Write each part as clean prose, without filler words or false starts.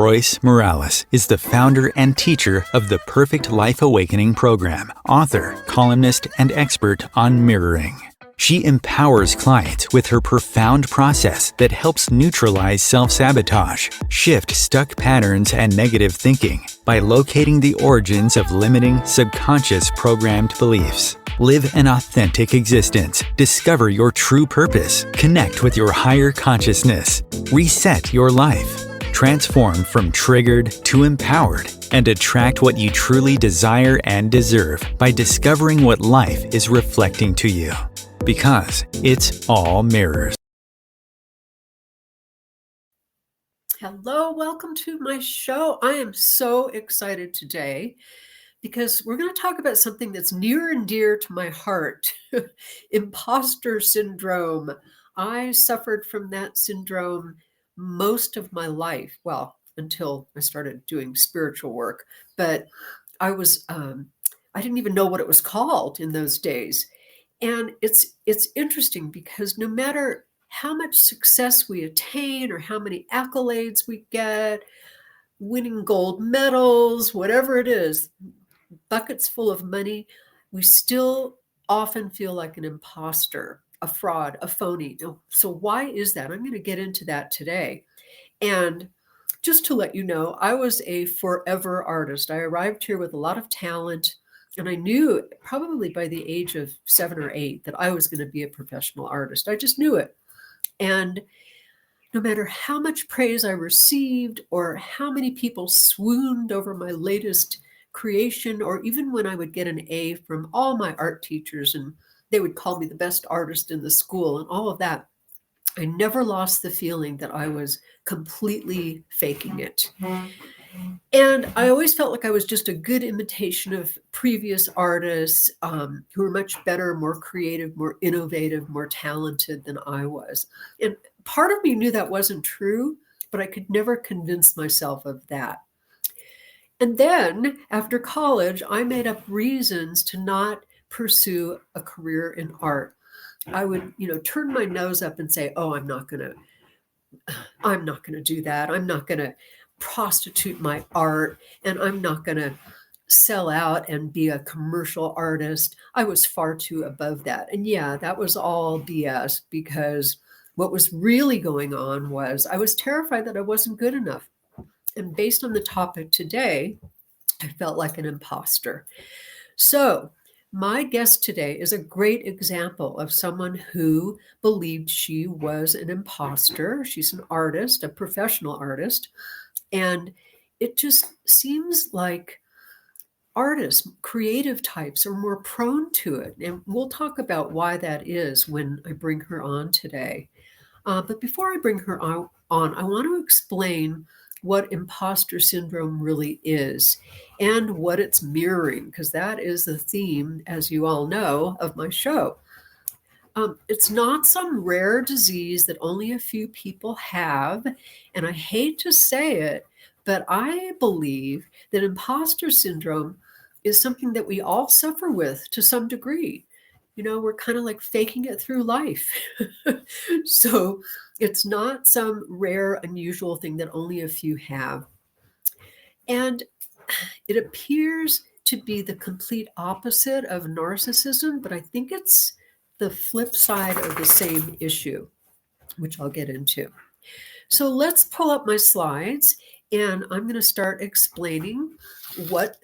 Royce Morales is the founder and teacher of the Perfect Life Awakening program, author, columnist, and expert on mirroring. She empowers clients with her profound process that helps neutralize self-sabotage, shift stuck patterns and negative thinking by locating the origins of limiting subconscious programmed beliefs. Live an authentic existence. Discover your true purpose. Connect with your higher consciousness. Reset your life. Transform from triggered to empowered and attract what you truly desire and deserve by discovering what life is reflecting to you. Because it's all mirrors. Hello, welcome to my show. I am so excited today because we're going to talk about something that's near and dear to my heart, imposter syndrome. I suffered from that syndrome most of my life, well, until I started doing spiritual work, but I didn't even know what it was called in those days. And it's interesting because no matter how much success we attain or how many accolades we get, winning gold medals, whatever it is, buckets full of money, we still often feel like an imposter, a fraud, a phony. So why is that? I'm going to get into that today. And just to let you know, I was a forever artist. I arrived here with a lot of talent. And I knew probably by the age of 7 or 8 that I was going to be a professional artist. I just knew it. And no matter how much praise I received or how many people swooned over my latest creation, or even when I would get an A from all my art teachers and they would call me the best artist in the school and all of that, I never lost the feeling that I was completely faking it. And I always felt like I was just a good imitation of previous artists who were much better, more creative, more innovative, more talented than I was. And part of me knew that wasn't true, but I could never convince myself of that. And then after college, I made up reasons to not pursue a career in art. I would, turn my nose up and say, oh, I'm not going to do that. I'm not going to prostitute my art, and I'm not going to sell out and be a commercial artist. I was far too above that. And yeah, that was all BS, because what was really going on was I was terrified that I wasn't good enough. And based on the topic today, I felt like an imposter. So my guest today is a great example of someone who believed she was an imposter. She's an artist, a professional artist. And it just seems like artists, creative types, are more prone to it. And we'll talk about why that is when I bring her on today. But before I bring her on, I want to explain what imposter syndrome really is and what it's mirroring, because that is the theme, as you all know, of my show. It's not some rare disease that only a few people have. And I hate to say it, but I believe that imposter syndrome is something that we all suffer with to some degree. We're kind of like faking it through life. So it's not some rare, unusual thing that only a few have. And it appears to be the complete opposite of narcissism, but I think it's the flip side of the same issue, which I'll get into. So let's pull up my slides, and I'm going to start explaining what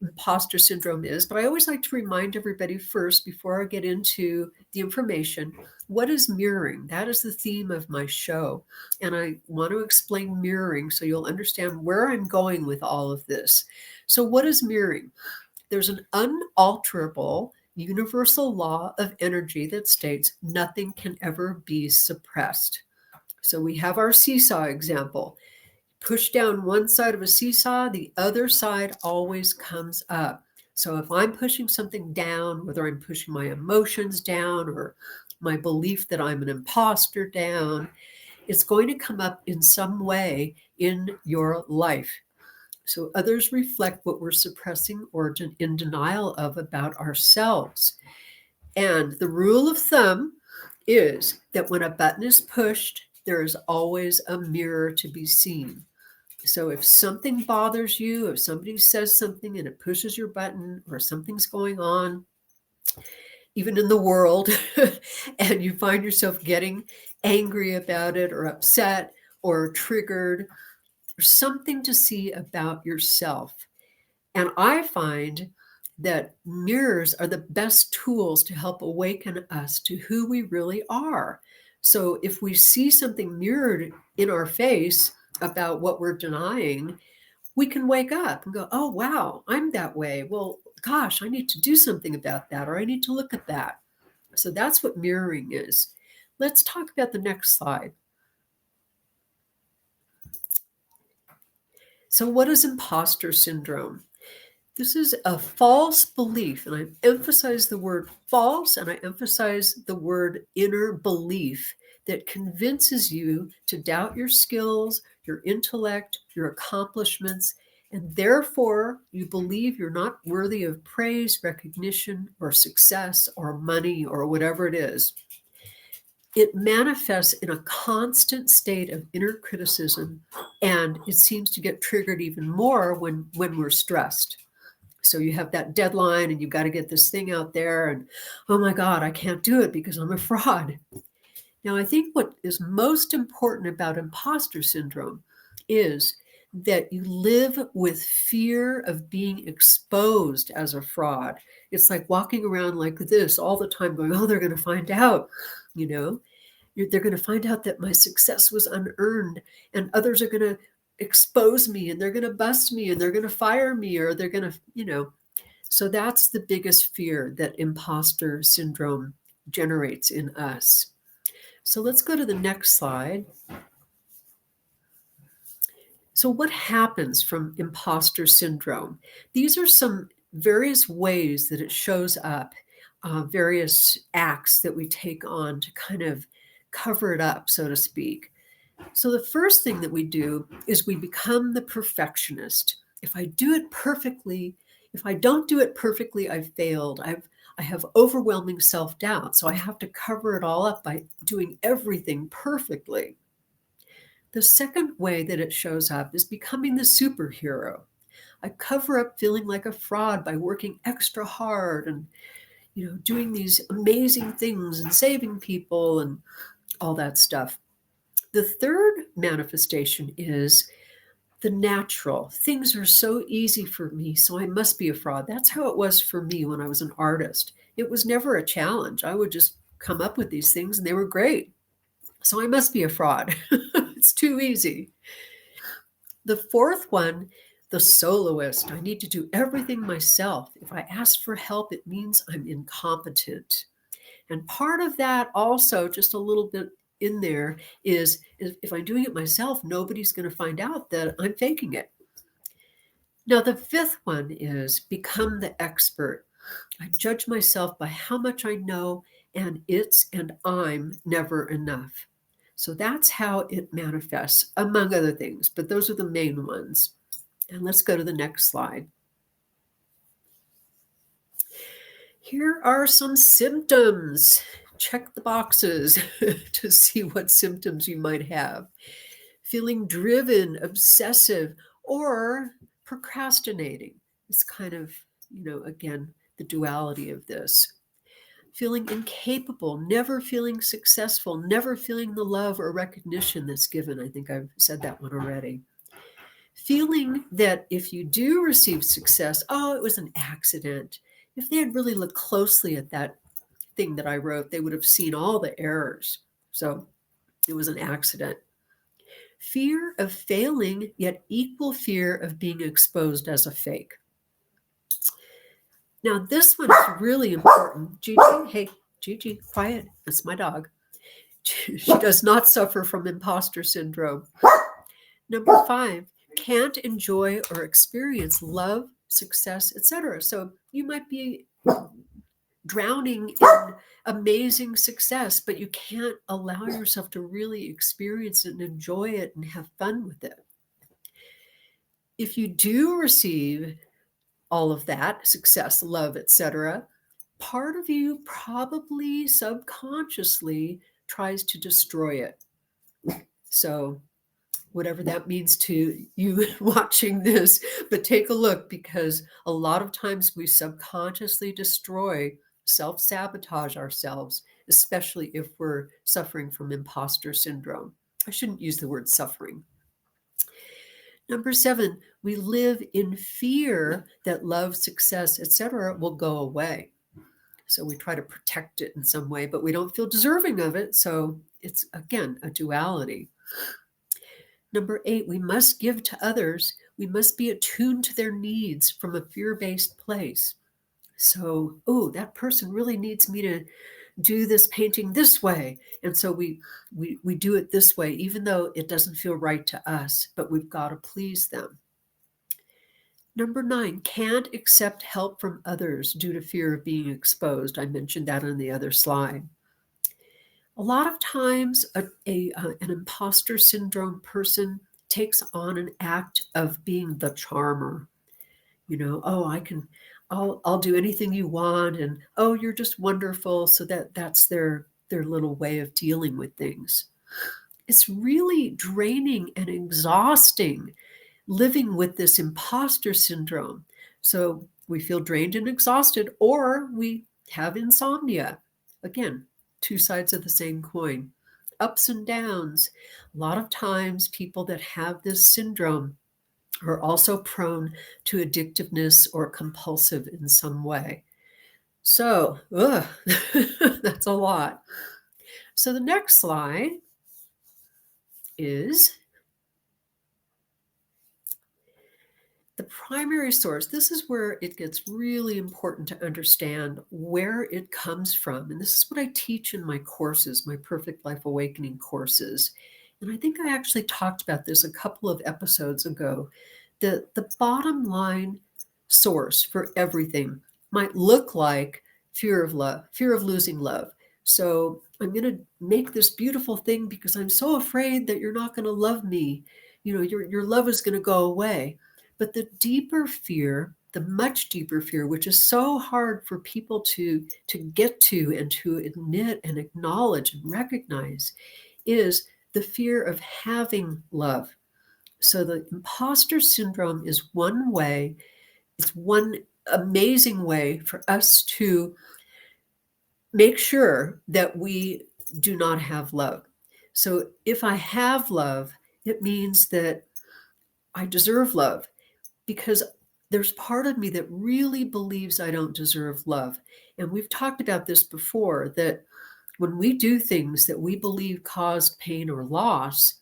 imposter syndrome is. But I always like to remind everybody first, before I get into the information, what is mirroring? That is the theme of my show. And I want to explain mirroring so you'll understand where I'm going with all of this. So what is mirroring? There's an unalterable universal law of energy that states nothing can ever be suppressed. So we have our seesaw example. Push down one side of a seesaw, the other side always comes up. So if I'm pushing something down, whether I'm pushing my emotions down or my belief that I'm an imposter down, it's going to come up in some way in your life. So others reflect what we're suppressing or in denial of about ourselves. And the rule of thumb is that when a button is pushed, there is always a mirror to be seen. So if something bothers you, if somebody says something and it pushes your button, or something's going on, even in the world, and you find yourself getting angry about it or upset or triggered, there's something to see about yourself. And I find that mirrors are the best tools to help awaken us to who we really are. So if we see something mirrored in our face about what we're denying, we can wake up and go, oh, wow, I'm that way. Well, gosh, I need to do something about that, or I need to look at that. So that's what mirroring is. Let's talk about the next slide. So what is imposter syndrome? This is a false belief, and I emphasize the word false, and I emphasize the word inner belief that convinces you to doubt your skills, your intellect, your accomplishments, and therefore you believe you're not worthy of praise, recognition, or success, or money, or whatever it is. It manifests in a constant state of inner criticism, and it seems to get triggered even more when we're stressed. So you have that deadline and you've got to get this thing out there, and oh my God, I can't do it because I'm a fraud. Now, I think what is most important about imposter syndrome is that you live with fear of being exposed as a fraud. It's like walking around like this all the time going, oh, they're going to find out, they're going to find out that my success was unearned, and others are going to expose me, and they're going to bust me, and they're going to fire me, or they're going to, So that's the biggest fear that imposter syndrome generates in us. So let's go to the next slide. So what happens from imposter syndrome? These are some various ways that it shows up, various acts that we take on to kind of cover it up, so to speak. So the first thing that we do is we become the perfectionist. If I do it perfectly, if I don't do it perfectly, I've failed. I have overwhelming self-doubt. So I have to cover it all up by doing everything perfectly. The second way that it shows up is becoming the superhero. I cover up feeling like a fraud by working extra hard and doing these amazing things and saving people and all that stuff. The third manifestation is the natural. Things are so easy for me, so I must be a fraud. That's how it was for me when I was an artist. It was never a challenge. I would just come up with these things and they were great. So I must be a fraud. It's too easy. The fourth one, the soloist. I need to do everything myself. If I ask for help, it means I'm incompetent. And part of that also, just a little bit in there, is if I'm doing it myself, nobody's going to find out that I'm faking it. Now, the fifth one is become the expert. I judge myself by how much I know, and it's and I'm never enough. So that's how it manifests, among other things, but those are the main ones. And let's go to the next slide. Here are some symptoms. Check the boxes to see what symptoms you might have. Feeling driven, obsessive, or procrastinating. It's kind of, again, the duality of this. Feeling incapable, never feeling successful, never feeling the love or recognition that's given. I think I've said that one already. Feeling that if you do receive success, oh, it was an accident. If they had really looked closely at that thing that I wrote, they would have seen all the errors. So it was an accident. Fear of failing, yet equal fear of being exposed as a fake. Now, this one is really important. Gigi, hey, Gigi, quiet. That's my dog. She does not suffer from imposter syndrome. Number 5, can't enjoy or experience love, success, etc. So you might be drowning in amazing success, but you can't allow yourself to really experience it and enjoy it and have fun with it. If you do receive all of that, success, love, etc., part of you probably subconsciously tries to destroy it. So whatever that means to you watching this, but take a look, because a lot of times we subconsciously destroy, self-sabotage ourselves, especially if we're suffering from imposter syndrome. I shouldn't use the word suffering. Number 7, we live in fear that love, success, etc. will go away. So we try to protect it in some way, but we don't feel deserving of it. So it's, again, a duality. Number 8, we must give to others. We must be attuned to their needs from a fear-based place. So, oh, that person really needs me to do this painting this way. And so we do it this way, even though it doesn't feel right to us, but we've got to please them. Number 9, can't accept help from others due to fear of being exposed. I mentioned that on the other slide. A lot of times an imposter syndrome person takes on an act of being the charmer. I'll do anything you want, and oh, you're just wonderful. So that's their little way of dealing with things. It's really draining and exhausting living with this imposter syndrome. So we feel drained and exhausted, or we have insomnia. Again, two sides of the same coin, ups and downs. A lot of times people that have this syndrome are also prone to addictiveness or compulsive in some way. So, that's a lot. So the next slide is the primary source. This is where it gets really important to understand where it comes from. And this is what I teach in my courses, my Perfect Life Awakening courses. And I think I actually talked about this a couple of episodes ago. The bottom line source for everything might look like fear of love, fear of losing love. So I'm going to make this beautiful thing because I'm so afraid that you're not going to love me. Your love is going to go away. But the deeper fear, the much deeper fear, which is so hard for people to get to and to admit and acknowledge and recognize, is the fear of having love. So the imposter syndrome is one way, it's one amazing way for us to make sure that we do not have love. So if I have love, it means that I deserve love, because there's part of me that really believes I don't deserve love. And we've talked about this before, that when we do things that we believe caused pain or loss,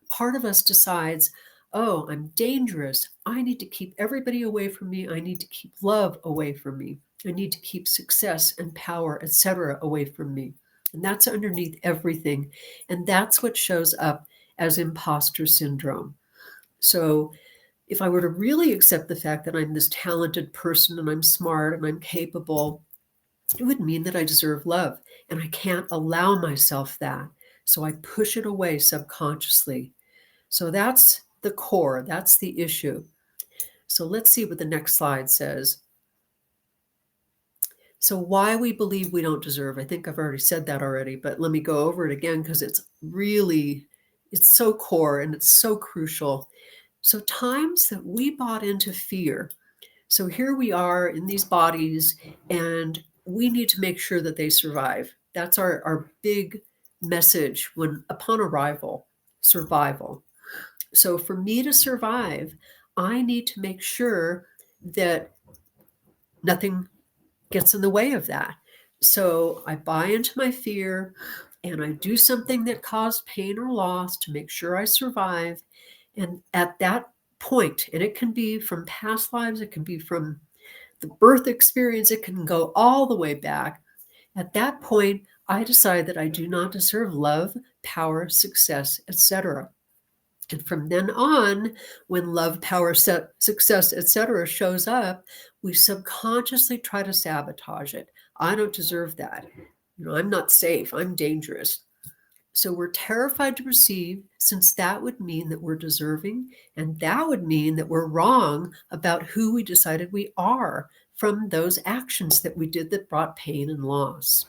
part of us decides, oh, I'm dangerous. I need to keep everybody away from me. I need to keep love away from me. I need to keep success and power, etc., away from me. And that's underneath everything. And that's what shows up as imposter syndrome. So if I were to really accept the fact that I'm this talented person and I'm smart and I'm capable, it would mean that I deserve love. And I can't allow myself that. So I push it away subconsciously. So that's the core. That's the issue. So let's see what the next slide says. So why we believe we don't deserve. I think I've already said that already, but let me go over it again, because it's so core and it's so crucial. So times that we bought into fear. So here we are in these bodies, and we need to make sure that they survive. That's our big message upon arrival, survival. So for me to survive, I need to make sure that nothing gets in the way of that. So I buy into my fear and I do something that caused pain or loss to make sure I survive. And at that point, and it can be from past lives, it can be from the birth experience, it can go all the way back. At that point, I decide that I do not deserve love, power, success, etc. And from then on, when love, power, success, etc. shows up, we subconsciously try to sabotage it. I don't deserve that. I'm not safe. I'm dangerous. So we're terrified to receive, since that would mean that we're deserving, and that would mean that we're wrong about who we decided we are from those actions that we did that brought pain and loss.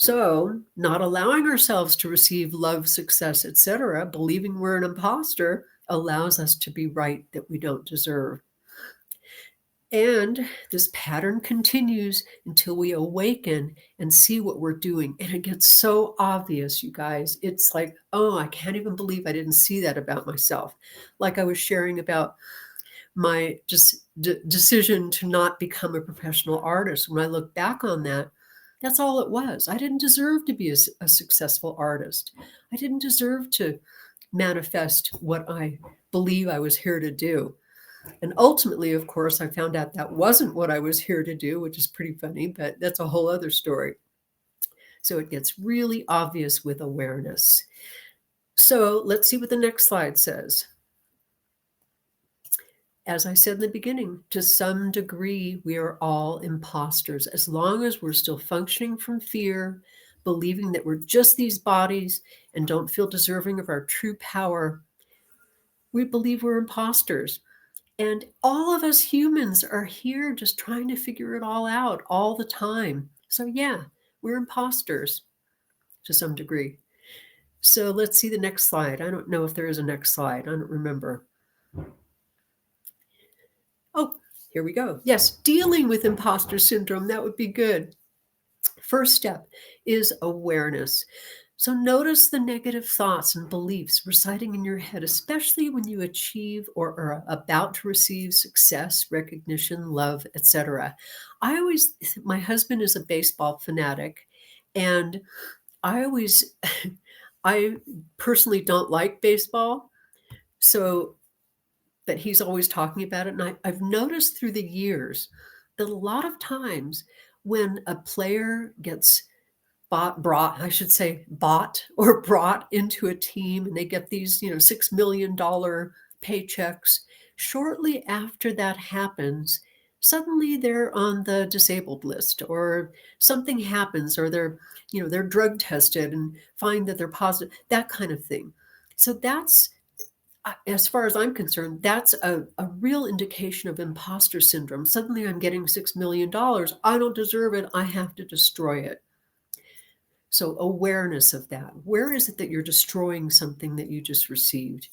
So, not allowing ourselves to receive love, success, etc., believing we're an imposter, allows us to be right that we don't deserve. And this pattern continues until we awaken and see what we're doing. And it gets so obvious, you guys. It's like, oh, I can't even believe I didn't see that about myself. Like I was sharing about my decision to not become a professional artist. When I look back on that, that's all it was. I didn't deserve to be a successful artist. I didn't deserve to manifest what I believe I was here to do. And ultimately, of course, I found out that wasn't what I was here to do, which is pretty funny, but that's a whole other story. So it gets really obvious with awareness. So let's see what the next slide says. As I said in the beginning, to some degree, we are all imposters. As long as we're still functioning from fear, believing that we're just these bodies and don't feel deserving of our true power, we believe we're imposters. And all of us humans are here just trying to figure it all out all the time. So, yeah, we're imposters to some degree. So, let's see the next slide. I don't know if there is a next slide. I don't remember. Oh, here we go. Yes, dealing with imposter syndrome. That would be good. First step is awareness. So notice the negative thoughts and beliefs residing in your head, especially when you achieve or are about to receive success, recognition, love, etc. My husband is a baseball fanatic, and I always, I personally don't like baseball. So, but he's always talking about it. And I've noticed through the years that a lot of times when a player gets bought or brought into a team and they get these, $6 million paychecks. Shortly after that happens, suddenly they're on the disabled list or something happens or they're drug tested and find that they're positive, that kind of thing. So that's, as far as I'm concerned, that's a real indication of imposter syndrome. Suddenly I'm getting $6 million. I don't deserve it. I have to destroy it. So awareness of that. Where is it that you're destroying something that you just received?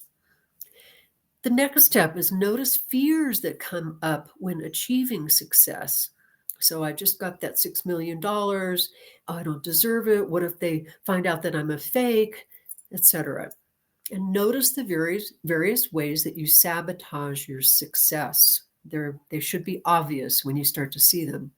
The next step is notice fears that come up when achieving success. So I just got that $6 million. I don't deserve it. What if they find out that I'm a fake, etc. And notice the various ways that you sabotage your success. They should be obvious when you start to see them.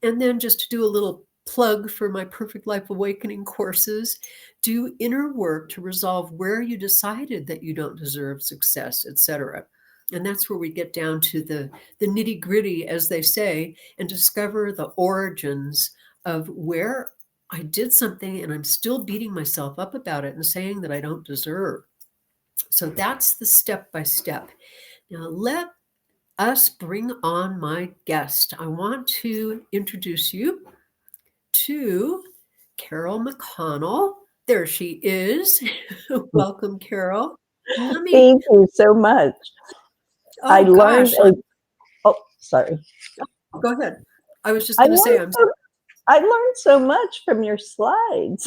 And then just to do a little plug for my Perfect Life Awakening courses, do inner work to resolve where you decided that you don't deserve success, etc. And that's where we get down to the nitty gritty, as they say, and discover the origins of where I did something and I'm still beating myself up about it and saying that I don't deserve. So that's the step by step. Now let us bring on my guest. I want to introduce you to Carol MacConnell. There she is. Welcome, Carol. Thank you so much. I Oh, learned. gosh. Sorry. Go ahead. I was just going to say, I learned so much from your slides.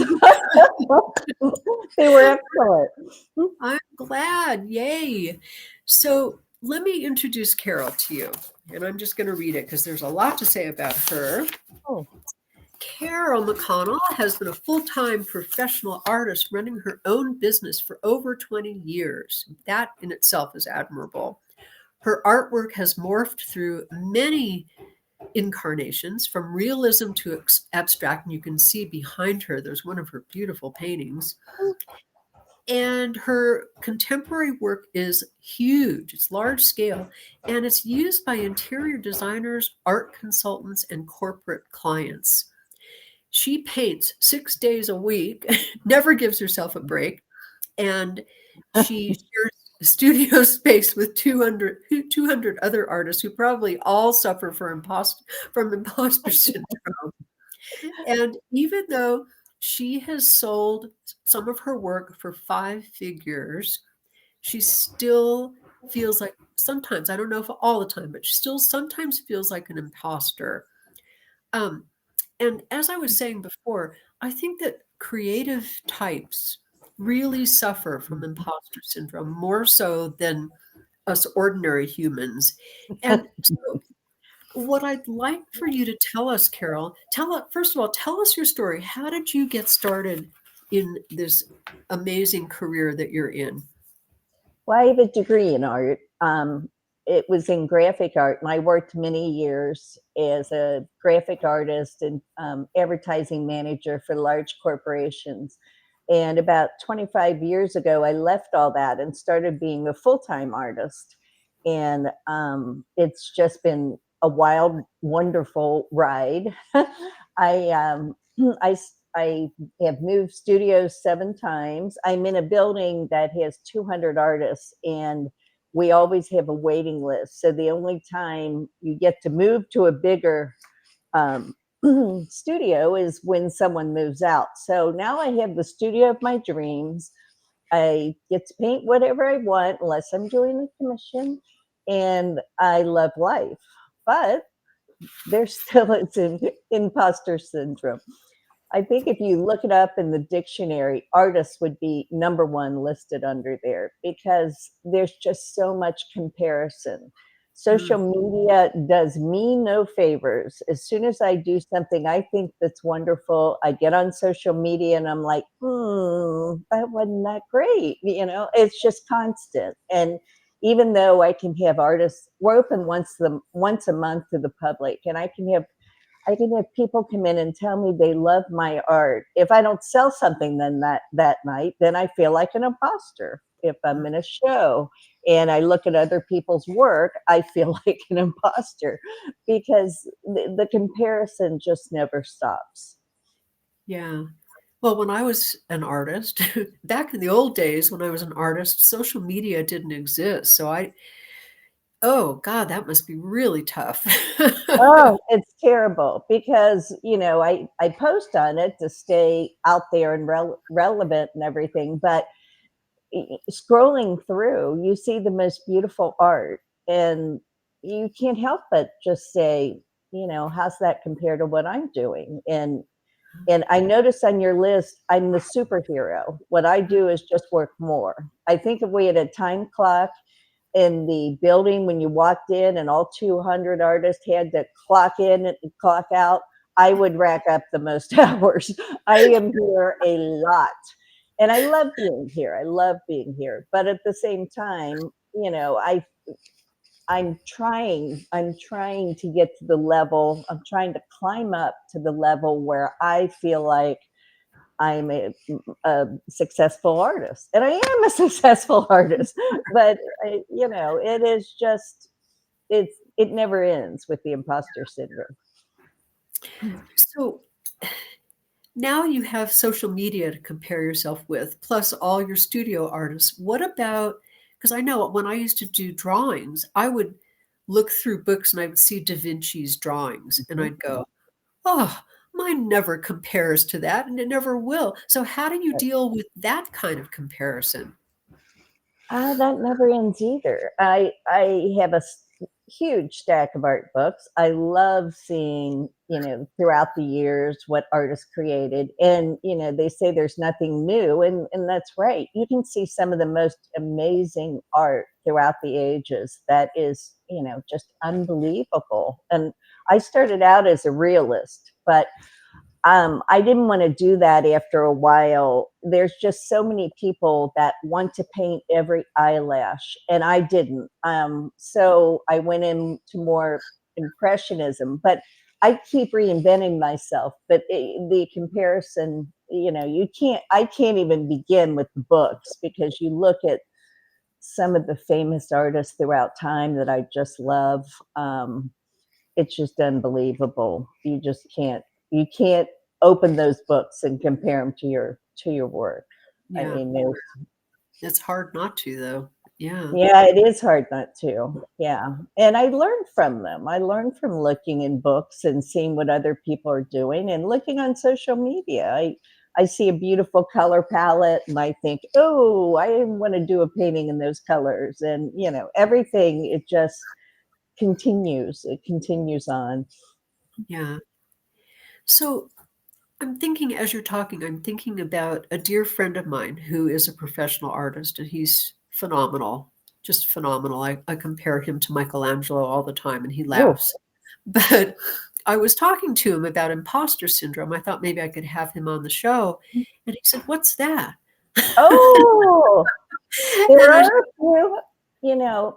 They were excellent. I'm glad. Yay. So let me introduce Carol to you. And I'm just going to read it because there's a lot to say about her. Oh. Carol MacConnell has been a full-time professional artist running her own business for over 20 years. That in itself is admirable. Her artwork has morphed through many incarnations, from realism to abstract, and you can see behind her, there's one of her beautiful paintings. And her contemporary work is huge. It's large scale, and it's used by interior designers, art consultants, and corporate clients. She paints 6 days a week, never gives herself a break, and she shares studio space with 200 other artists who probably all suffer from imposter syndrome. And even though she has sold some of her work for 5 figures, she still feels like sometimes, I don't know if all the time, but she still sometimes feels like an imposter. And as I was saying before, I think that creative types really suffer from imposter syndrome more so than us ordinary humans. And so what I'd like for you to tell us, Carol, first of all, tell us your story. How did you get started in this amazing career that you're in? Well, I have a degree in art. It was in graphic art, and I worked many years as a graphic artist and advertising manager for large corporations. And about 25 years ago, I left all that and started being a full-time artist. And it's just been a wild, wonderful ride. I I I have moved studios 7 times. I'm in a building that has 200 artists, and we always have a waiting list. So the only time you get to move to a bigger um, studio is when someone moves out. So now I have the studio of my dreams. I get to paint whatever I want unless I'm doing a commission, and I love life. But there's still it's an imposter syndrome. I think if you look it up in the dictionary, artists would be number one listed under there because there's just so much comparison. Social Mm, media does me no favors. As soon as I do something I think that's wonderful, I get on social media and I'm like, that wasn't that great. It's just constant. And even though I can have artists, we're open once a month to the public, and I can have people come in and tell me they love my art. If I don't sell something then that night, then I feel like an imposter. If I'm in a show and I look at other people's work, I feel like an imposter because the comparison just never stops. yeah. Well, when I was an artist, back in the old days when I was an artist, social media didn't exist. Oh God, that must be really tough. Oh, it's terrible because, I post on it to stay out there and relevant and everything, but scrolling through, you see the most beautiful art, and you can't help but just say, how's that compared to what I'm doing? And I notice on your list, I'm the superhero. What I do is just work more. I think if we had a time clock in the building when you walked in and all 200 artists had to clock in and clock out, I would rack up the most hours. I am here a lot. And I love being here. I love being here. But at the same time, I'm trying to get to the level, I'm trying to climb up to the level where I feel like I'm a successful artist, and I am a successful artist. But it is just it never ends with the imposter syndrome. So now you have social media to compare yourself with, plus all your studio artists. What about, because I know when I used to do drawings, I would look through books and I would see Da Vinci's drawings and I'd go, oh, mine never compares to that and it never will. So, how do you deal with that kind of comparison? That never ends either. I have a huge stack of art books. I love seeing, throughout the years what artists created. And, they say there's nothing new. And that's right. You can see some of the most amazing art throughout the ages that is, just unbelievable. And I started out as a realist, but I didn't want to do that after a while. There's just so many people that want to paint every eyelash, and I didn't. So I went into more impressionism, but I keep reinventing myself. But the comparison, I can't even begin with the books because you look at some of the famous artists throughout time that I just love. It's just unbelievable. You can't open those books and compare them to your work. I Yeah, mean, it's hard not to, though. Yeah. yeah, it is hard not to. Yeah. And I learned from them. I learned from looking in books and seeing what other people are doing and looking on social media. I see a beautiful color palette and I think, oh, I want to do a painting in those colors. And, everything, it just continues. It continues on. Yeah. So I'm thinking, as you're talking, I'm thinking about a dear friend of mine who is a professional artist, and he's phenomenal, just phenomenal. I compare him to Michelangelo all the time, and he Oh, laughs. But I was talking to him about imposter syndrome. I thought maybe I could have him on the show. And he said, "What's that?" oh, there And I are a few,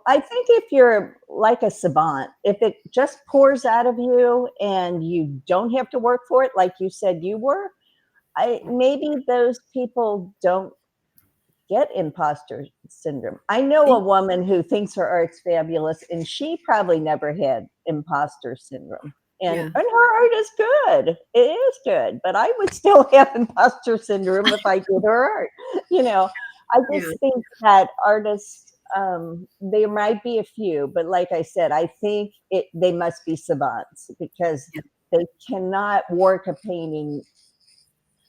I think if you're like a savant, if it just pours out of you and you don't have to work for it, like you said you were, maybe those people don't get imposter syndrome. I know a think, woman who thinks her art's fabulous, and she probably never had imposter syndrome. And yeah, her art is good. It is good, but I would still have imposter syndrome if I did her art. I yeah, just think that artists, there might be a few, but like I said, I think they must be savants because yeah, they cannot work a painting.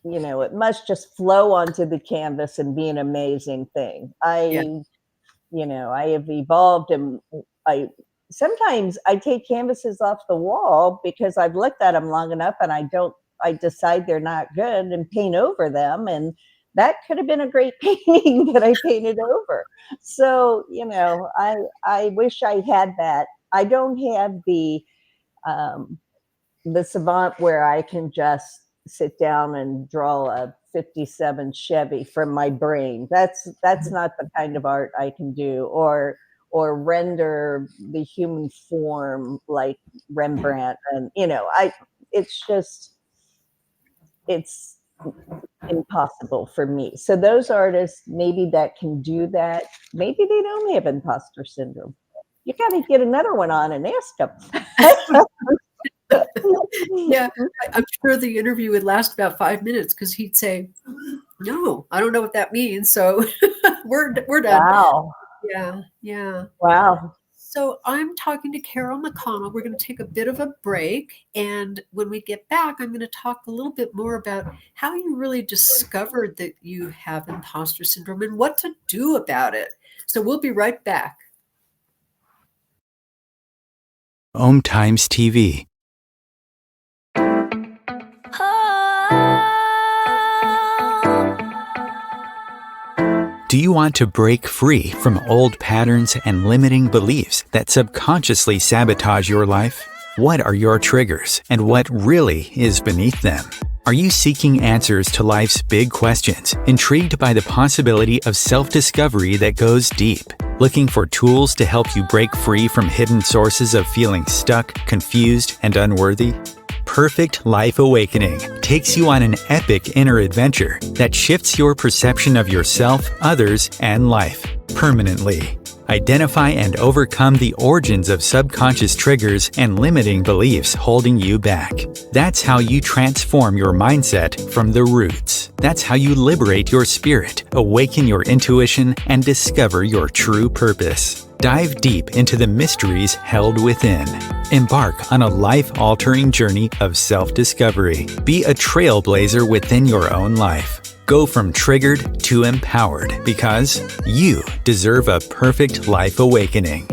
It must just flow onto the canvas and be an amazing thing. yeah, I have evolved, and sometimes I take canvases off the wall because I've looked at them long enough and I decide they're not good and paint over them. And that could have been a great painting that I painted over. So, I wish I had that. I don't have um, the savant where I can just sit down and draw a 57 Chevy from my brain. That's not the kind of art I can do, or render the human form like Rembrandt. And it's impossible for me. So those artists maybe that can do that, maybe they don't have imposter syndrome. You got to get another one on and ask them. yeah. I'm sure the interview would last about 5 minutes because he'd say, "No, I don't know what that means." So we're done. Wow. Yeah, yeah. Wow. So I'm talking to Carol MacConnell. We're going to take a bit of a break. And when we get back, I'm going to talk a little bit more about how you really discovered that you have imposter syndrome and what to do about it. So we'll be right back. Om Times TV. Do you want to break free from old patterns and limiting beliefs that subconsciously sabotage your life? What are your triggers, and what really is beneath them? Are you seeking answers to life's big questions, intrigued by the possibility of self-discovery that goes deep? Looking for tools to help you break free from hidden sources of feeling stuck, confused, and unworthy? Perfect Life Awakening takes you on an epic inner adventure that shifts your perception of yourself, others, and life permanently. Identify and overcome the origins of subconscious triggers and limiting beliefs holding you back. That's how you transform your mindset from the roots. That's how you liberate your spirit, awaken your intuition, and discover your true purpose. Dive deep into the mysteries held within. Embark on a life-altering journey of self-discovery. Be a trailblazer within your own life. Go from triggered to empowered because you deserve a perfect life awakening.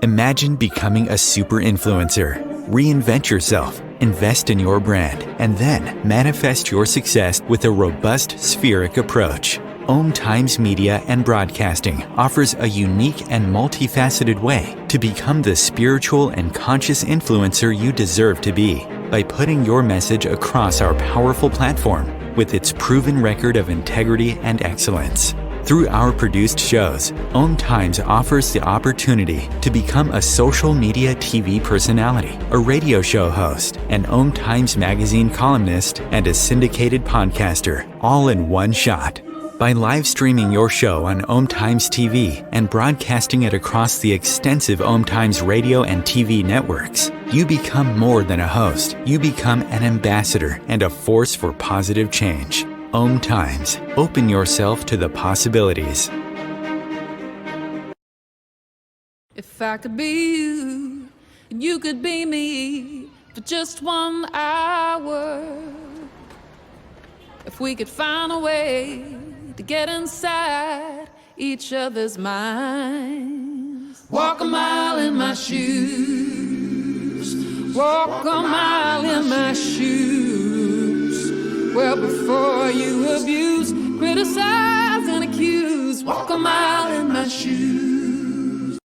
Imagine becoming a super influencer. Reinvent yourself, invest in your brand, and then manifest your success with a robust spheric approach. Om Times Media and Broadcasting offers a unique and multifaceted way to become the spiritual and conscious influencer you deserve to be by putting your message across our powerful platform with its proven record of integrity and excellence. Through our produced shows, Om Times offers the opportunity to become a social media TV personality, a radio show host, an Om Times magazine columnist, and a syndicated podcaster, all in one shot. By live streaming your show on Om Times TV and broadcasting it across the extensive Om Times radio and TV networks, you become more than a host. You become an ambassador and a force for positive change. Om Times. Open yourself to the possibilities. If I could be you, and you could be me for just 1 hour. If we could find a way to get inside each other's mind. Walk a mile in my shoes. Walk a mile in my shoes. Well, before you abuse, criticize, and accuse, walk a mile in my shoes.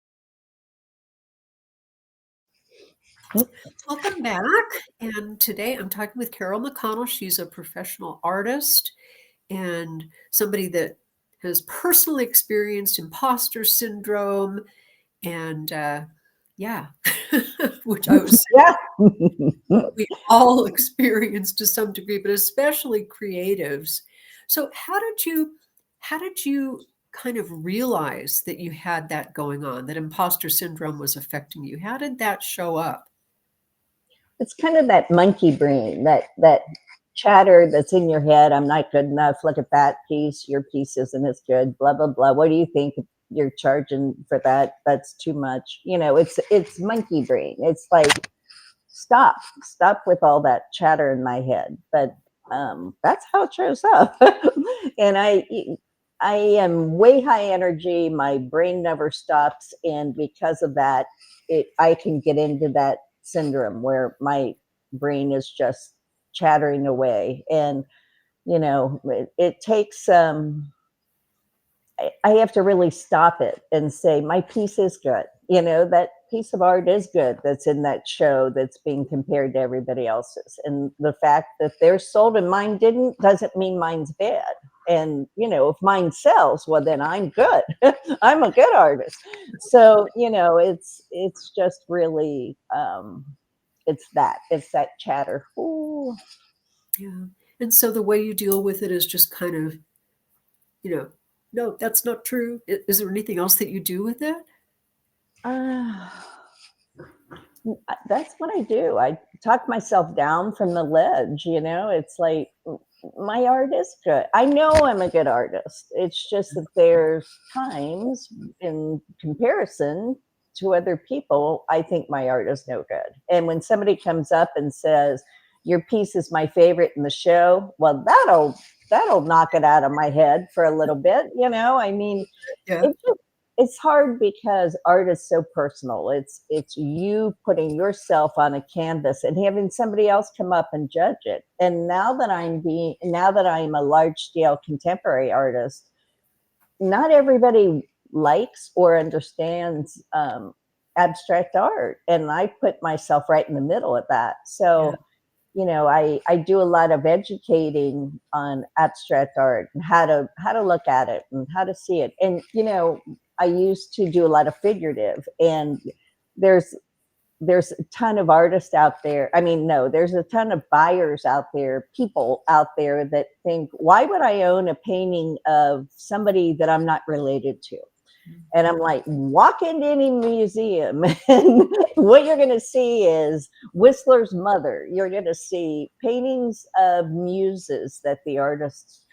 Welcome back. And today I'm talking with Carol MacConnell. She's a professional artist and somebody that has personally experienced imposter syndrome and which I was we all experience to some degree, but especially creatives. So how did you kind of realize that you had that going on, that imposter syndrome was affecting you? How did that show up? It's kind of that monkey brain, that chatter that's in your head. I'm not good enough. Look at that piece. Your piece isn't as good. Blah, blah, blah. What do you think you're charging for that? That's too much. It's monkey brain. It's like, stop with all that chatter in my head. But that's how it shows up. And I am way high energy. My brain never stops. And because of that, I can get into that syndrome where my brain is just chattering away. And, it takes, I have to really stop it and say, my piece is good. That piece of art is good that's in that show that's being compared to everybody else's. And the fact that they're sold and mine didn't doesn't mean mine's bad. And, if mine sells, well, then I'm good. I'm a good artist. So, it's just really, it's that chatter. Ooh. Yeah. And so the way you deal with it is just kind of, no, that's not true. Is there anything else that you do with it? That's what I do. I talk myself down from the ledge. It's like, my art is good. I know I'm a good artist. It's just that there's times in comparison to other people, I think my art is no good. And when somebody comes up and says, your piece is my favorite in the show, well, that'll knock it out of my head for a little bit. Yeah. It's hard because art is so personal. It's you putting yourself on a canvas and having somebody else come up and judge it. And now that I'm a large scale contemporary artist, not everybody likes or understands abstract art, and I put myself right in the middle of that. So. Yeah. I do a lot of educating on abstract art and how to look at it and how to see it. And, I used to do a lot of figurative, and there's a ton of artists out there. There's a ton of buyers out there, people out there that think, why would I own a painting of somebody that I'm not related to? And I'm like, walk into any museum and what you're going to see is Whistler's mother. You're going to see paintings of muses that the artist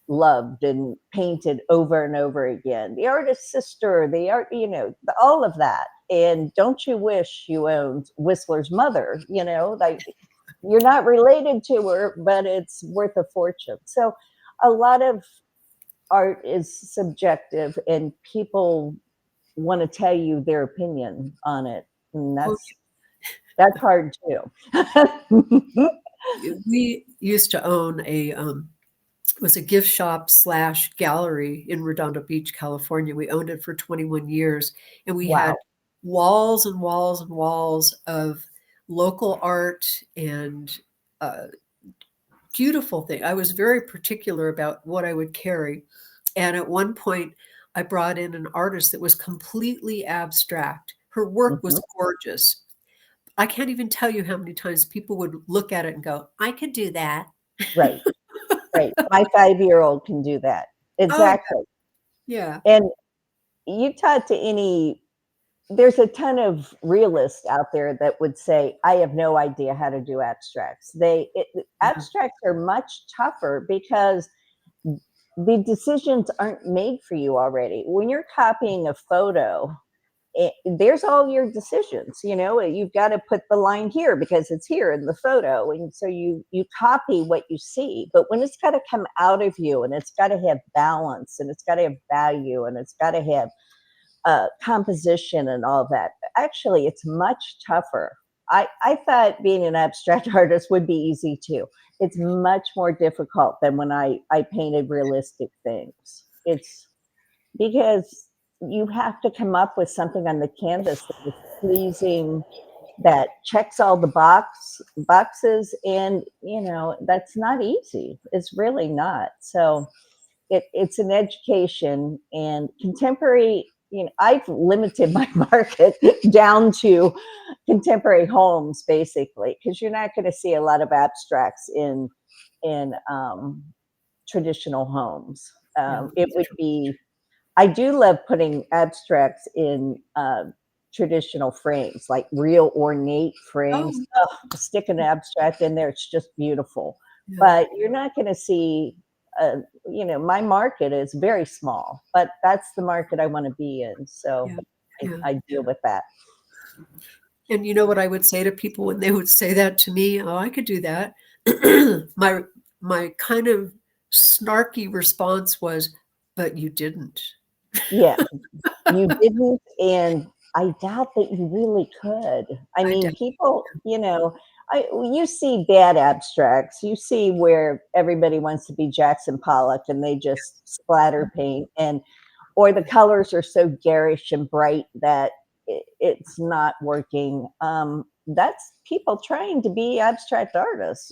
loved and painted over and over again. The artist's sister, all of that. And don't you wish you owned Whistler's mother? Like, you're not related to her, but it's worth a fortune. So a lot of art is subjective, and people want to tell you their opinion on it, and that's hard too. We used to own was a gift shop / gallery in Redondo Beach, California. We owned it for 21 years, and we had walls and walls and walls of local art and beautiful thing. I was very particular about what I would carry. And at one point, I brought in an artist that was completely abstract. Her work was gorgeous. I can't even tell you how many times people would look at it and go, I could do that. Right. My 5-year-old can do that. Exactly. Oh, yeah. And you talk to there's a ton of realists out there that would say, I have no idea how to do abstracts. Abstracts are much tougher because the decisions aren't made for you already. When you're copying a photo, there's all your decisions. You've got to put the line here because it's here in the photo, and so you copy what you see. But when it's got to come out of you, and it's got to have balance, and it's got to have value, and it's got to have composition and all that. Actually, it's much tougher. I thought being an abstract artist would be easy too. It's much more difficult than when I painted realistic things. It's because you have to come up with something on the canvas that is pleasing, that checks all the boxes, and that's not easy. It's really not. So it's an education, and contemporary, I've limited my market down to contemporary homes basically, because you're not going to see a lot of abstracts in traditional homes. It would be, I do love putting abstracts in traditional frames, like real ornate frames. Stick an abstract in there, it's just beautiful. Yeah. But you're not going to see, my market is very small, but that's the market I want to be in. So I deal with that. And you know what I would say to people when they would say that to me? Oh, I could do that. My kind of snarky response was, but you didn't. Yeah, you didn't, and I doubt that you really could. I mean, people, you see bad abstracts. You see where everybody wants to be Jackson Pollock and they just splatter paint, or the colors are so garish and bright that it's not working. That's people trying to be abstract artists.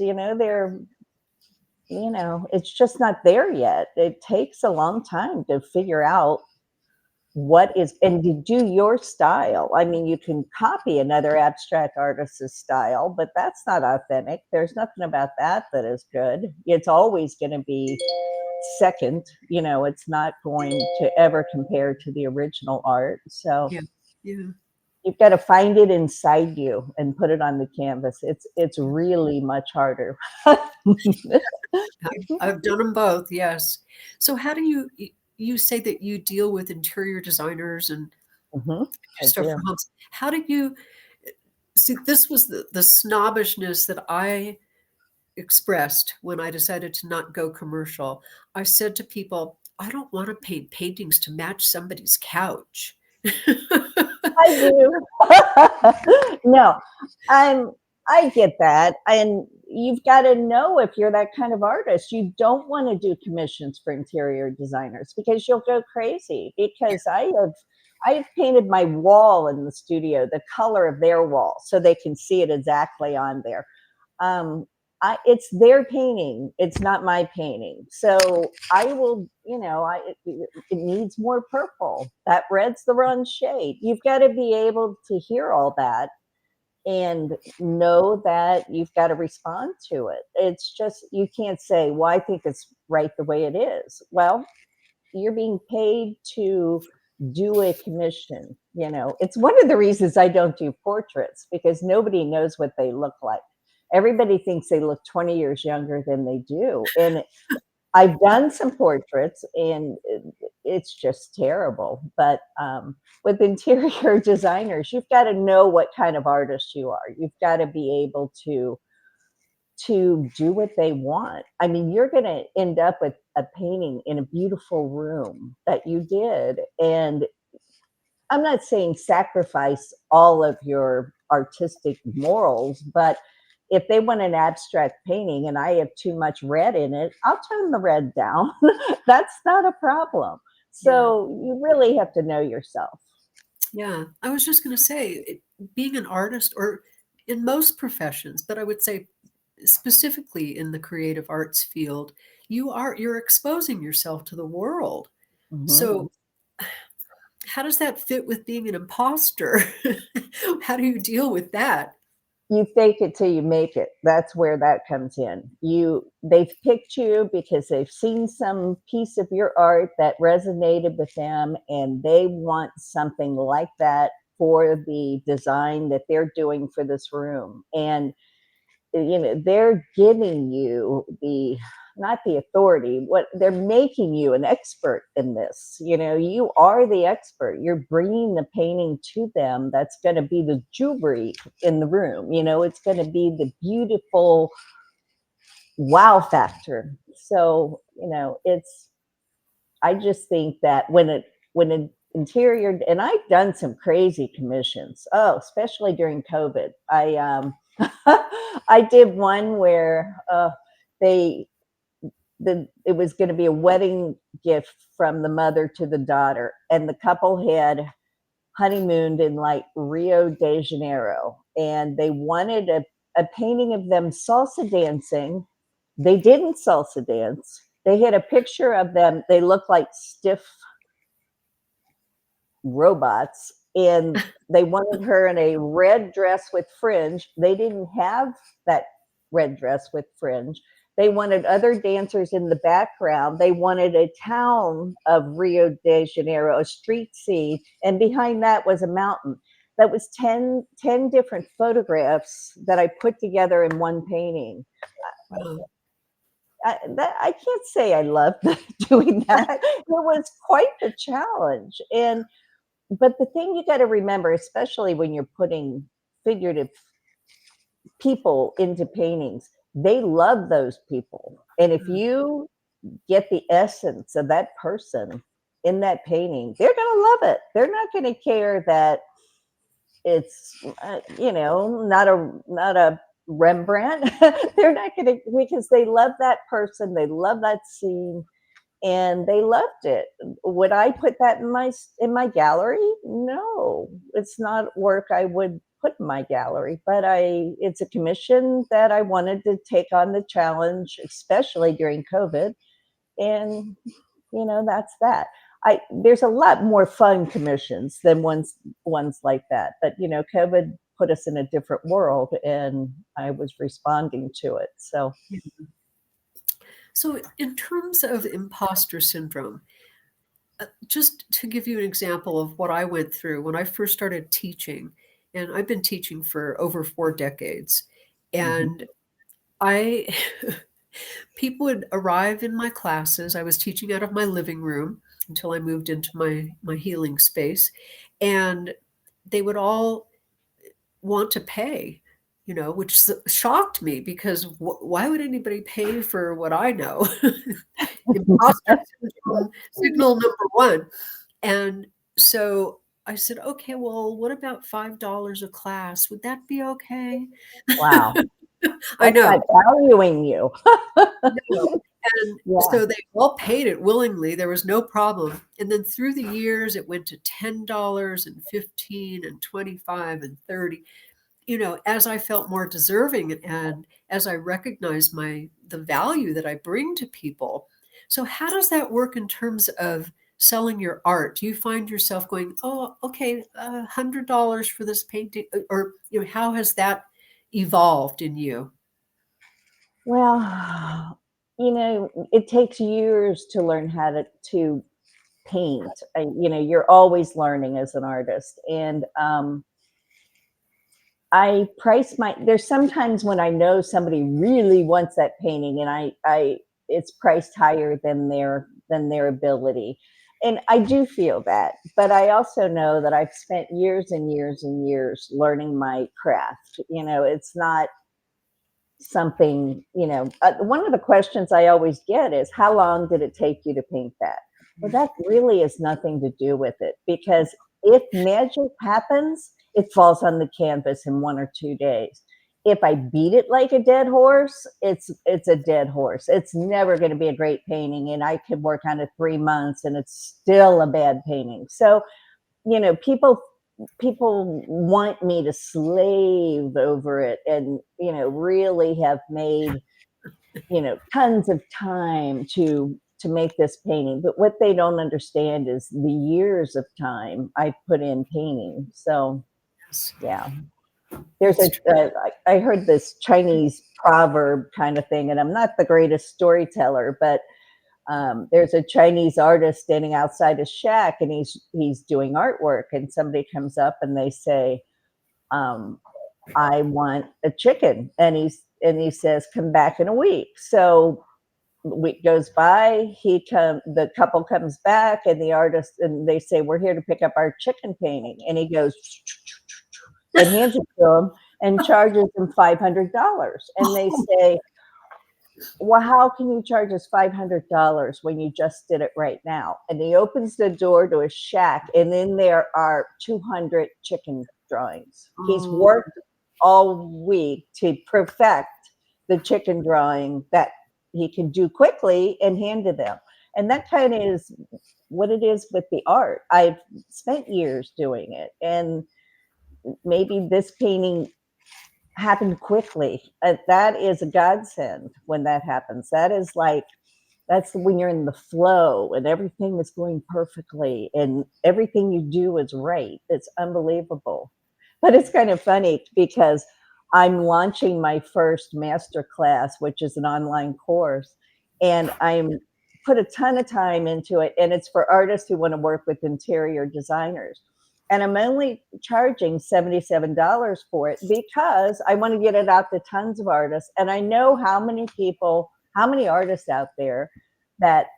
It's just not there yet. It takes a long time to figure out what is, and to do your style. I mean, you can copy another abstract artist's style, but that's not authentic. There's nothing about that is good. It's always going to be second. It's not going to ever compare to the original art. So you've got to find it inside you and put it on the canvas. It's really much harder. I've done them both. Yes. So how do you say that you deal with interior designers and stuff for homes? How do you see? This was the snobbishness that I expressed when I decided to not go commercial. I said to people, I don't want to paint paintings to match somebody's couch. I do. No, I get that. And you've got to know if you're that kind of artist. You don't want to do commissions for interior designers because you'll go crazy. Because I have painted my wall in the studio the color of their wall so they can see it exactly on there. It's their painting. It's not my painting. So I will, it needs more purple. That red's the wrong shade. You've got to be able to hear all that and know that you've got to respond to it. It's just, you can't say, well, I think it's right the way it is. Well, you're being paid to do a commission. It's one of the reasons I don't do portraits, because nobody knows what they look like. Everybody thinks they look 20 years younger than they do. And I've done some portraits and it's just terrible. But with interior designers, you've got to know what kind of artist you are. You've got to be able to do what they want. I mean, you're going to end up with a painting in a beautiful room that you did. And I'm not saying sacrifice all of your artistic morals, but if they want an abstract painting and I have too much red in it, I'll turn the red down. That's not a problem. So you really have to know yourself. Yeah, I was just going to say, being an artist, or in most professions, but I would say specifically in the creative arts field, you're exposing yourself to the world. So how does that fit with being an imposter? How do you deal with that? You fake it till you make it. That's where that comes in. They've picked you because they've seen some piece of your art that resonated with them, and they want something like that for the design that they're doing for this room. And they're giving you not the authority, what they're making you an expert in this. You are the expert. You're bringing the painting to them. That's going to be the jewelry in the room. It's going to be the beautiful wow factor. So, I just think that when interior, and I've done some crazy commissions. Oh, especially during COVID. I did one where it was going to be a wedding gift from the mother to the daughter, and the couple had honeymooned in like Rio de Janeiro, and they wanted a painting of them salsa dancing. They didn't salsa dance. They had a picture of them. They looked like stiff robots, and they wanted her in a red dress with fringe. They didn't have that red dress with fringe. They wanted other dancers in the background. They wanted a town of Rio de Janeiro, a street scene, and behind that was a mountain. That was 10 different photographs that I put together in one painting. I can't say I loved doing that. It was quite the challenge. But the thing you got to remember, especially when you're putting figurative people into paintings, they love those people. And if you get the essence of that person in that painting, they're going to love it. They're not going to care that it's, not a Rembrandt. They're not going to, because they love that person. They love that scene. And they loved it. Would I put that in my gallery? No, it's not work I would put in my gallery, but it's a commission that I wanted to take on the challenge, especially during COVID. And, that's that. There's a lot more fun commissions than ones like that. But, COVID put us in a different world, and I was responding to it. So. So in terms of imposter syndrome, just to give you an example of what I went through when I first started teaching, and I've been teaching for over 4 decades, and people would arrive in my classes. I was teaching out of my living room until I moved into my healing space, and they would all want to pay, which shocked me, because why would anybody pay for what I know? Imposter syndrome, signal number 1. And so I said, okay, well, what about $5 a class? Would that be okay? Wow. I know. I'm valuing you. And so they all paid it willingly. There was no problem. And then through the years, it went to $10 and $15 and $25 and $30. As I felt more deserving and as I recognized the value that I bring to people. So how does that work in terms of selling your art? Do you find yourself going, oh, okay, $100 for this painting? Or, how has that evolved in you? Well, it takes years to learn how to paint. You're always learning as an artist. And I price there's sometimes when I know somebody really wants that painting, and it's priced higher than their ability. And I do feel that, but I also know that I've spent years and years and years learning my craft. It's not something, one of the questions I always get is, how long did it take you to paint that? Well, that really has nothing to do with it, because if magic happens, it falls on the canvas in 1 or 2 days. If I beat it like a dead horse, it's a dead horse. It's never going to be a great painting, and I could work on it 3 months and it's still a bad painting. So, people want me to slave over it and, really have made, tons of time to make this painting. But what they don't understand is the years of time I put in painting. So, yeah. There's I heard this Chinese proverb kind of thing, and I'm not the greatest storyteller, but there's a Chinese artist standing outside a shack, and he's doing artwork, and somebody comes up and they say, I want a chicken. And he says, come back in a week. So a week goes by, the couple comes back, and the artist, and they say, we're here to pick up our chicken painting. And he goes and hands it to him and charges him $500. And they say, well, how can you charge us $500 when you just did it right now? And he opens the door to a shack, and then there are 200 chicken drawings. He's worked all week to perfect the chicken drawing that he can do quickly and hand to them. And that kind of is what it is with the art. I've spent years doing it, and maybe this painting happened quickly. That is a godsend when that happens. That's when you're in the flow and everything is going perfectly and everything you do is right. It's unbelievable. But it's kind of funny because I'm launching my first masterclass, which is an online course, and I'm put a ton of time into it, and it's for artists who want to work with interior designers. And I'm only charging $77 for it because I want to get it out to tons of artists. And I know how many artists out there that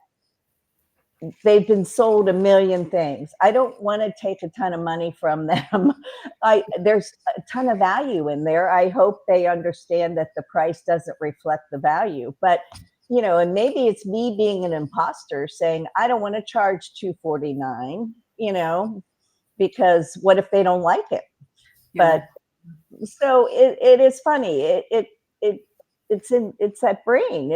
they've been sold a million things. I don't want to take a ton of money from them. There's a ton of value in there. I hope they understand that the price doesn't reflect the value. But, and maybe it's me being an imposter saying, I don't want to charge $249, because what if they don't like it? Yeah. But so it is funny. It's that brain.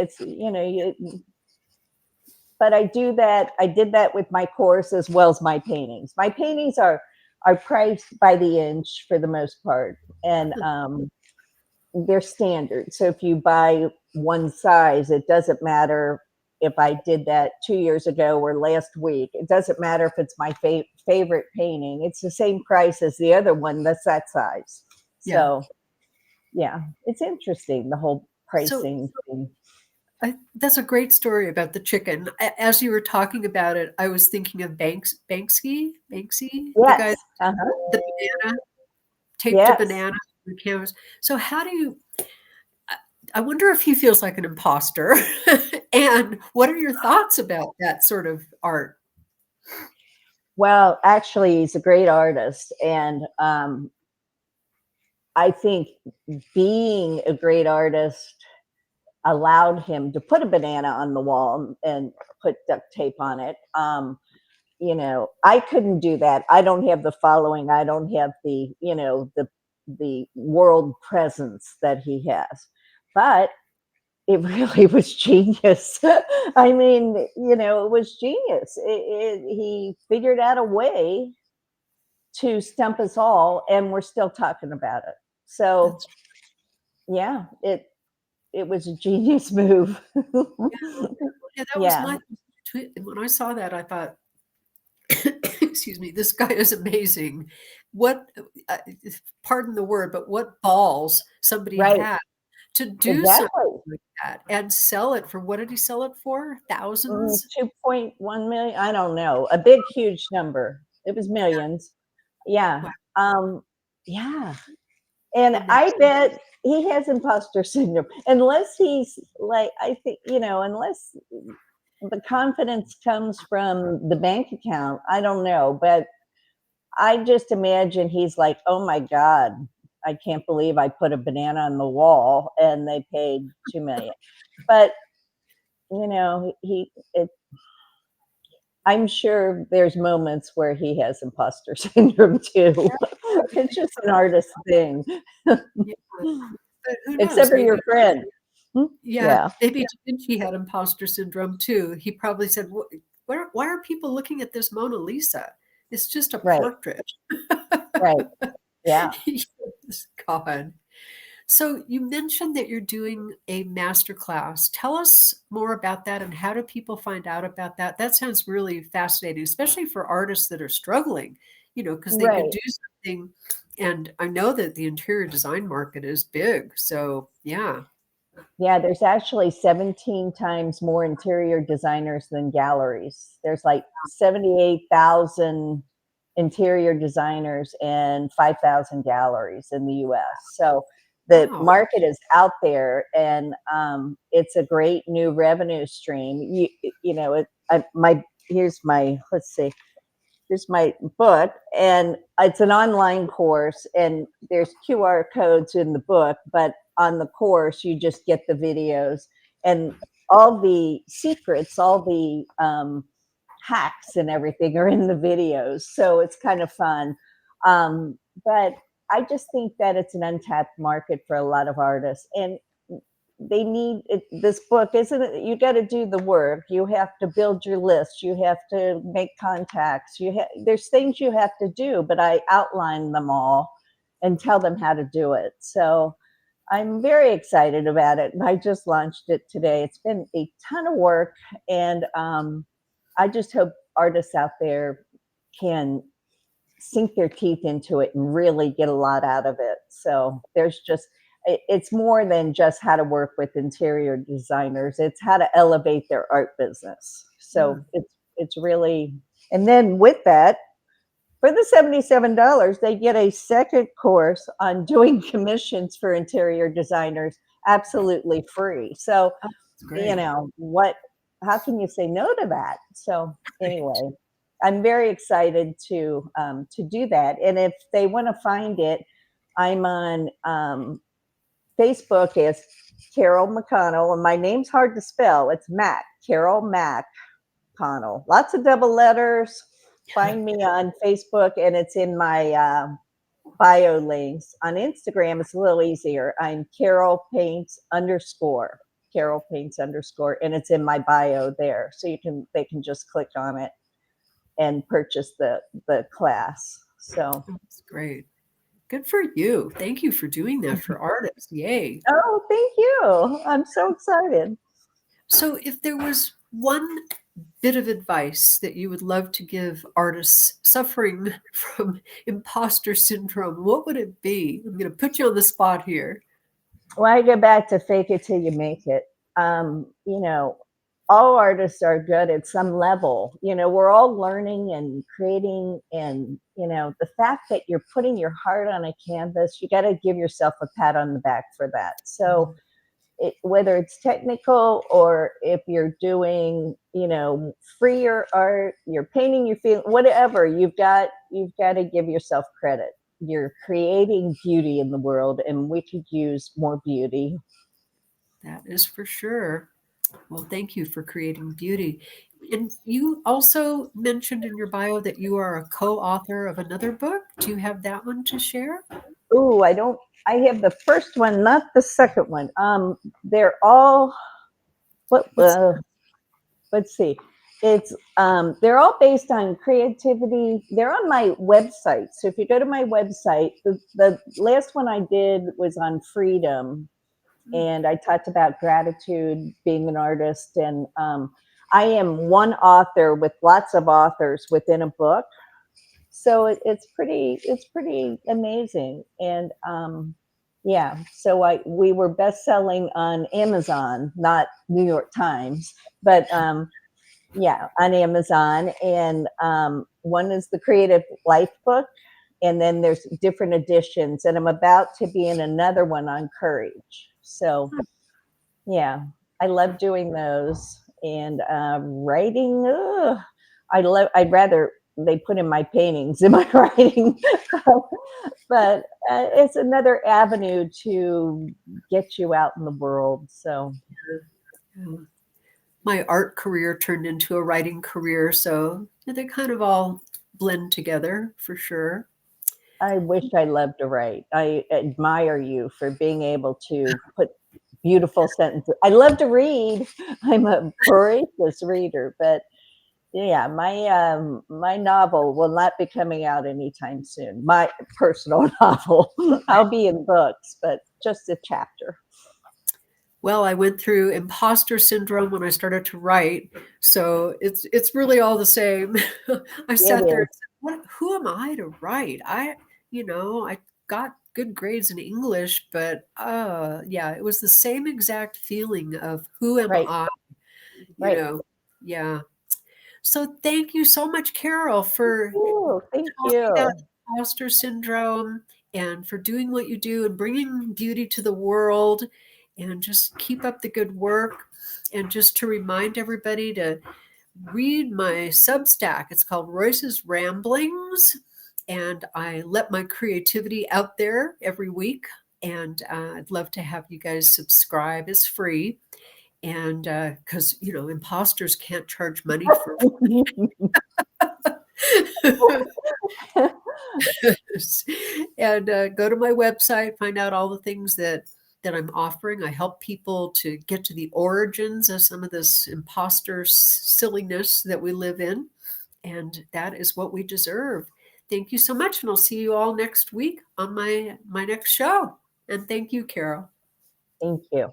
But I did that with my course as well as my paintings. My paintings are priced by the inch for the most part, and they're standard. So if you buy one size, it doesn't matter if I did that 2 years ago or last week. It doesn't matter if it's my favorite painting. It's the same price as the other one that's that size. So yeah, it's interesting, the whole pricing thing. That's a great story about the chicken. As you were talking about it, I was thinking of Banksy, yes. The guy, the banana, taped a banana on the canvas. So how do you, I wonder if he feels like an imposter. And what are your thoughts about that sort of art? Well, actually, he's a great artist. And I think being a great artist allowed him to put a banana on the wall and put duct tape on it. I couldn't do that. I don't have the following. I don't have the, the world presence that he has. But it really was genius. I mean, it was genius. He figured out a way to stump us all, and we're still talking about it. So, yeah, it was a genius move. Yeah, that was my tweet. When I saw that, I thought, excuse me, this guy is amazing. What, pardon the word, but what balls somebody had to do something like that and sell it for, what did he sell it for? Thousands? 2.1 million. I don't know. A big, huge number. It was millions. Yeah. Yeah. And I bet he has imposter syndrome, unless he's like, I think, unless the confidence comes from the bank account. I don't know, but I just imagine he's like, oh my God, I can't believe I put a banana on the wall and they paid $2 million. But I'm sure there's moments where he has imposter syndrome too. It's just an artist thing. Except for your friend. Yeah. Maybe Da Vinci had imposter syndrome too. He probably said, why are people looking at this Mona Lisa? It's just a portrait. Right. Yeah. God. So you mentioned that you're doing a masterclass. Tell us more about that, and how do people find out about that? That sounds really fascinating, especially for artists that are struggling, because they can do something. And I know that the interior design market is big. So yeah. Yeah, there's actually 17 times more interior designers than galleries. There's like 78,000 interior designers and 5,000 galleries in the US. So the market is out there, and it's a great new revenue stream. Here's my book, and it's an online course, and there's QR codes in the book, but on the course, you just get the videos, and all the secrets, all the hacks and everything are in the videos. So it's kind of fun. But I just think that it's an untapped market for a lot of artists, and they need it. This book, isn't it? You got to do the work. You have to build your list. You have to make contacts. There's things you have to do, but I outline them all and tell them how to do it. So I'm very excited about it. And I just launched it today. It's been a ton of work. And I just hope artists out there can sink their teeth into it and really get a lot out of it. So it's more than just how to work with interior designers. It's how to elevate their art business. So it's really, and then with that, for the $77, they get a second course on doing commissions for interior designers absolutely free. So, how can you say no to that? So anyway, I'm very excited to do that. And if they want to find it, I'm on Facebook as Carol MacConnell, and my name's hard to spell. It's Carol MacConnell. Lots of double letters. Find me on Facebook, and it's in my bio links. On Instagram, it's a little easier. I'm Carol Paints _, and it's in my bio there. So they can just click on it and purchase the class. So that's great. Good for you. Thank you for doing that for artists. Yay. Oh, thank you. I'm so excited. So if there was one bit of advice that you would love to give artists suffering from imposter syndrome, what would it be? I'm going to put you on the spot here. Well, I go back to fake it till you make it. All artists are good at some level. We're all learning and creating, and the fact that you're putting your heart on a canvas, you got to give yourself a pat on the back for that. So whether it's technical or if you're doing, freer art, you're painting your feeling, whatever, you've got to give yourself credit. You're creating beauty in the world, and we could use more beauty. That is for sure. Well, thank you for creating beauty. And you also mentioned in your bio that you are a co-author of another book. Do you have that one to share? Ooh, I have the first one, not the second one. They're all, let's see. It's they're all based on creativity. They're on my website. So if you go to my website, the last one I did was on freedom. And I talked about gratitude, being an artist. And I am one author with lots of authors within a book. So it's pretty amazing. And so we were bestselling on Amazon, not New York Times, but on Amazon. And one is the Creative Life book, and then there's different editions, and I'm about to be in another one on courage. So I love doing those. And writing, I'd rather they put in my paintings in my writing. But it's another avenue to get you out in the world. So my art career turned into a writing career, so they kind of all blend together for sure. I wish I loved to write. I admire you for being able to put beautiful sentences. I love to read. I'm a voracious reader, but my novel will not be coming out anytime soon. My personal novel. I'll be in books, but just a chapter. Well, I went through imposter syndrome when I started to write, so it's really all the same. I sat there and said, who am I to write? I got good grades in English, but it was the same exact feeling of who am I? Yeah. So thank you so much, Carol, for thank you about imposter syndrome and for doing what you do and bringing beauty to the world, and just keep up the good work. And just to remind everybody to read my Substack. It's called Royce's Ramblings. And I let my creativity out there every week. And I'd love to have you guys subscribe. It's free. And because, imposters can't charge money for and go to my website, find out all the things that I'm offering. I help people to get to the origins of some of this imposter silliness that we live in. And that is what we deserve. Thank you so much. And I'll see you all next week on my next show. And thank you, Carol. Thank you.